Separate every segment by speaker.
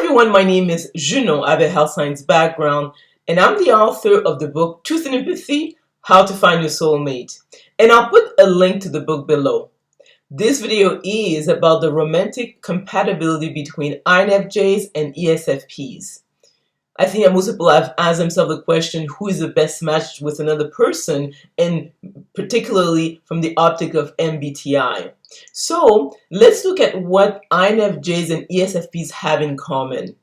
Speaker 1: everyone, my name is Junon. I have a health science background, and I'm the author of the book Truth and Empathy, How to Find Your Soulmate. And I'll put a link to the book below. This video is about the romantic compatibility between INFJs and ESFPs. I think that most people have asked themselves the question, who is the best match with another person, and particularly from the optic of MBTI. So let's look at what INFJs and ESFPs have in common.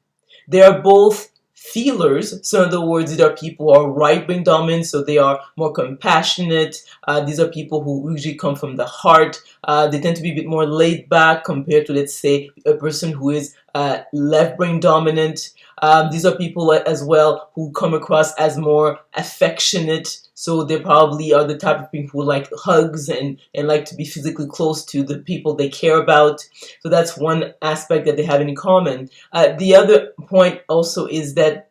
Speaker 1: They are both feelers, so in other words, these are people who are right-brain dominant, so they are more compassionate. These are people who usually come from the heart. They tend to be a bit more laid back compared to, let's say, a person who is left-brain dominant. These are people as well who come across as more affectionate, so they probably are the type of people who like hugs and like to be physically close to the people they care about. So that's one aspect that they have in common. The other point also is that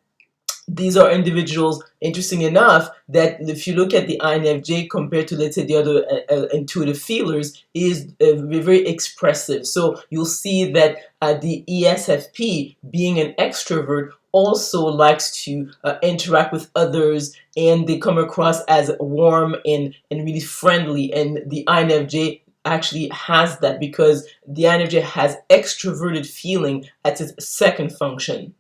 Speaker 1: these are individuals, interesting enough, that if you look at the INFJ compared to, let's say, the other intuitive feelers, is very expressive. So you'll see that the ESFP, being an extrovert, also likes to interact with others, and they come across as warm and really friendly. And the INFJ actually has that because the INFJ has extroverted feeling as its second function.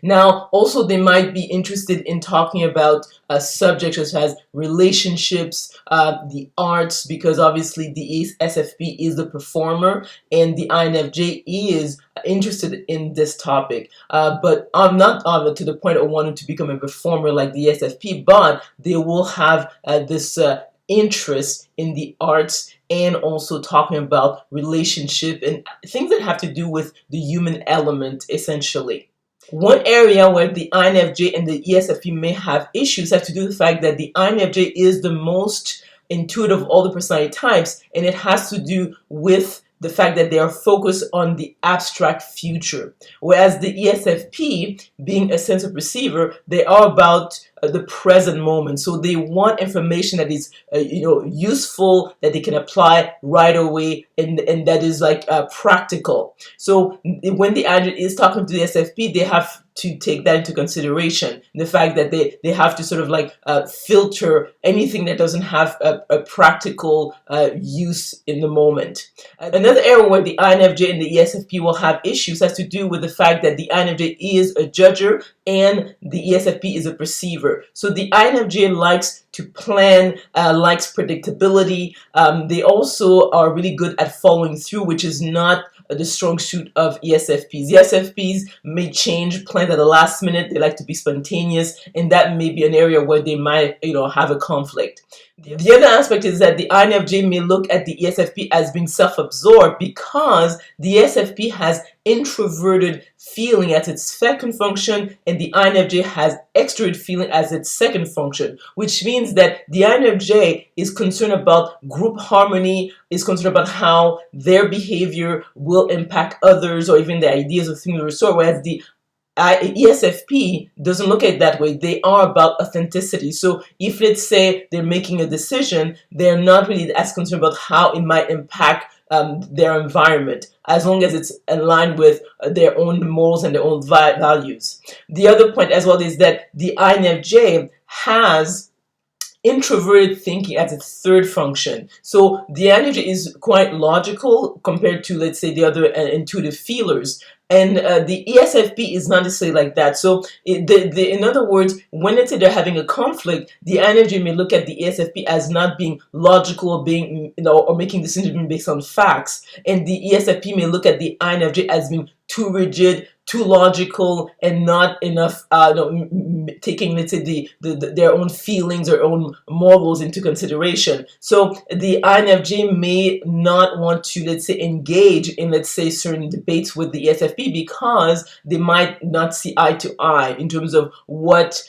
Speaker 1: Now, also, they might be interested in talking about subjects such as relationships, the arts, because obviously the ESFP is the performer and the INFJ is interested in this topic. But I'm not to the point of wanting to become a performer like the ESFP, but they will have this interest in the arts and also talking about relationship and things that have to do with the human element, essentially. One area where the INFJ and the ESFP may have issues has to do with the fact that the INFJ is the most intuitive of all the personality types, and it has to do with the fact that they are focused on the abstract future. Whereas the ESFP, being a sense of perceiver, they are about the present moment. So they want information that is useful, that they can apply right away, and that is like practical. So when the INFJ is talking to the ESFP, they have to take that into consideration. The fact that they have to sort of like filter anything that doesn't have a practical use in the moment. Another area where the INFJ and the ESFP will have issues has to do with the fact that the INFJ is a judger and the ESFP is a perceiver. So the INFJ likes to plan, likes predictability. They also are really good at following through, which is not the strong suit of ESFPs. ESFPs may change plans at the last minute. They like to be spontaneous, and that may be an area where they might, have a conflict. The other aspect is that the INFJ may look at the ESFP as being self-absorbed because the ESFP has introverted feeling as its second function, and the INFJ has extroverted feeling as its second function, which means that the INFJ is concerned about group harmony, is concerned about how their behavior will impact others or even the ideas of things of the sort, whereas the ESFP doesn't look at it that way. They are about authenticity. So if, let's say, they're making a decision, they're not really as concerned about how it might impact their environment, as long as it's aligned with their own morals and their own values. The other point as well is that the INFJ has introverted thinking as its third function. So the INFJ is quite logical compared to, let's say, the other intuitive feelers. And the ESFP is not necessarily like that. So in other words, when let's say they're having a conflict, the INFJ may look at the ESFP as not being logical or being, or making decisions based on facts. And the ESFP may look at the INFJ as being too rigid, too logical, and not enough taking, let's say, their own feelings or own morals into consideration. So the INFJ may not want to, let's say, engage in, let's say, certain debates with the ESFP because they might not see eye to eye in terms of what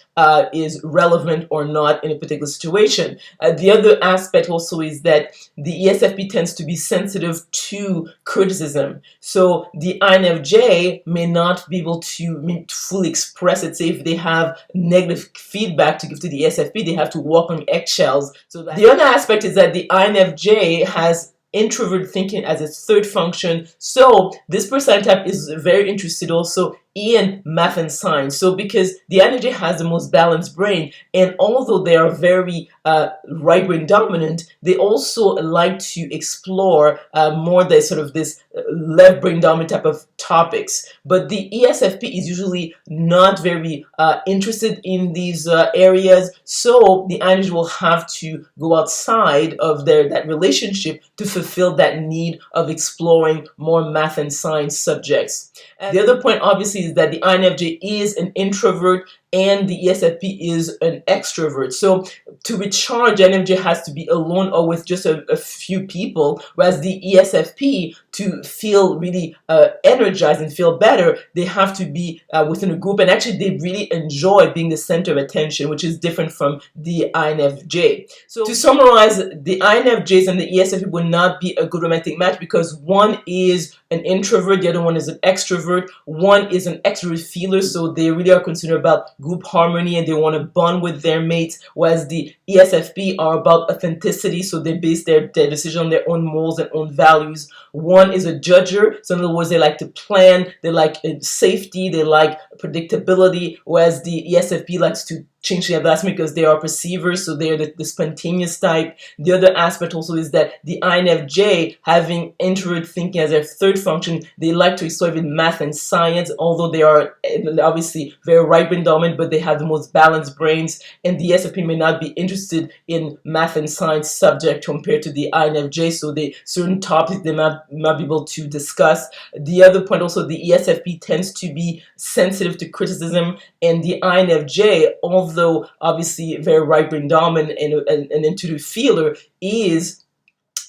Speaker 1: is relevant or not in a particular situation. The other aspect also is that the ESFP tends to be sensitive to criticism. So the INFJ may not be able to fully express it. Say if they have negative feedback to give to the ESFP, they have to walk on eggshells. So the other aspect is that the INFJ has introvert thinking as its third function. So this person type is very interested also in math and science. So because the INFJ has the most balanced brain, and although they are very right brain dominant, they also like to explore more the sort of this left brain dominant type of topics. But the ESFP is usually not very interested in these areas, so the INFJ will have to go outside of that relationship to fulfill that need of exploring more math and science subjects. And the other point obviously is that the INFJ is an introvert and the ESFP is an extrovert. So to recharge, INFJ has to be alone or with just a few people, whereas the ESFP, to feel really energized and feel better, they have to be within a group, and actually they really enjoy being the center of attention, which is different from the INFJ. So to summarize, the INFJs and the ESFP would not be a good romantic match because one is an introvert, the other one is an extrovert. One is an extrovert feeler, so they really are concerned about group harmony and they want to bond with their mates, whereas the ESFP are about authenticity, so they base their decision on their own morals and own values. One is a judger, so in other words, they like to plan, they like safety, they like predictability, whereas the ESFP likes to change the last minute because they are perceivers, so they're the spontaneous type. The other aspect also is that the INFJ, having introvert thinking as their third function, they like to explore in math and science, although they are obviously very right brain dominant, but they have the most balanced brains, and the ESFP may not be interested in math and science subject compared to the INFJ, so certain topics they might not be able to discuss. The other point also, the ESFP tends to be sensitive to criticism, and the INFJ, although obviously very right brain dominant and an intuitive feeler, is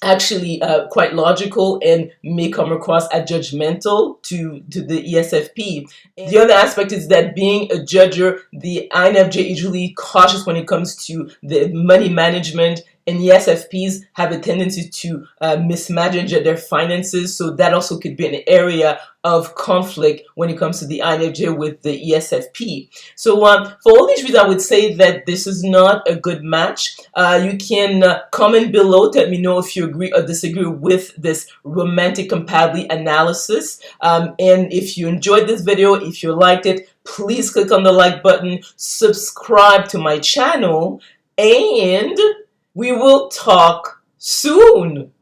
Speaker 1: actually quite logical and may come across as judgmental to the ESFP. The other aspect is that being a judger, the INFJ is usually cautious when it comes to the money management, and ESFPs have a tendency to mismanage their finances, so that also could be an area of conflict when it comes to the INFJ with the ESFP. So for all these reasons, I would say that this is not a good match. You can comment below to let me know if you agree or disagree with this romantic compatibility analysis. And if you enjoyed this video, if you liked it, please click on the like button, subscribe to my channel, and we will talk soon.